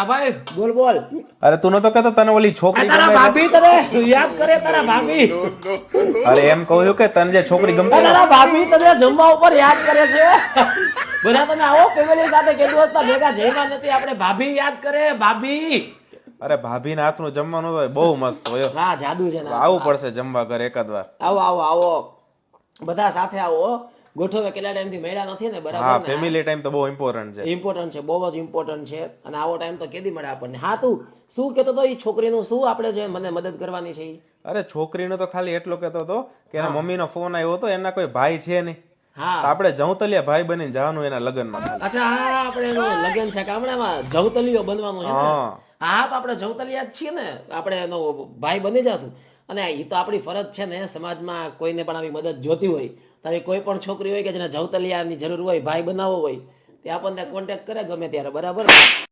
હા ભાઈ બોલ બોલ. અરે તું નતો કહેતો તને ઓલી છોકરી તારા ગમે ભાભી તને યાદ કરે, તારા ભાભી અરે એમ કહું છું કે તને જે છોકરી ગમતી ને, તારા ભાભી તને જમવા ઉપર યાદ કરે છે. બધા તમે આવો ફેમિલી સાથે કીધું હોત તો ભેગા જઈમાં નથી. આપણે ભાભી યાદ કરે, ભાભી. અરે ભાભીના હાથનું જમવાનું હોય બહુ મસ્ત હોય. હા જાદુ છે ને. આવવું પડશે જમવા ઘરે એકાદ વાર. આવો આવો આવો બધા સાથે આવો. ગોઠવે કેટલા ટાઈમથી મળ્યા નથી ને, હા બરાબર ને? ફેમિલી ટાઈમ તો બહુ ઇમ્પોર્ટન્ટ છે. ઇમ્પોર્ટન્ટ છે, બહુ જ ઇમ્પોર્ટન્ટ છે. અને આવો ટાઈમ તો કેદી મળે આપણને. હા તું શું કહેતો હતો એ છોકરીનું, શું આપણે જે મને મદદ કરવાની છે ઈ? અરે છોકરીનો તો ખાલી એટલો કહેતો હતો કે એના મમ્મીનો ફોન આવ્યો હતો, એના કોઈ ભાઈ છે નહીં, હા તો આપણે જવતલિયા ભાઈ બનીને જવાનું એના લગ્નમાં. અચ્છા હા આપણે એનું લગ્ન છે ગામડામાં, જવતલીઓ બનવાનું છે ને? હા. હા તો આપણે જવતલિયા જ છીએ ને, આપણે એનો ભાઈ બની જશું. અને એ તો આપણી ફરજ છે ને, સમાજમાં કોઈને પણ આવી મદદ જોતી હોય, તારી કોઈ પણ છોકરી હોય કે જેને જવતલિયાની જરૂર હોય, ભાઈ બનાવવો હોય, તે આપણને કોન્ટેક્ટ કરે ગમે ત્યારે, બરાબર.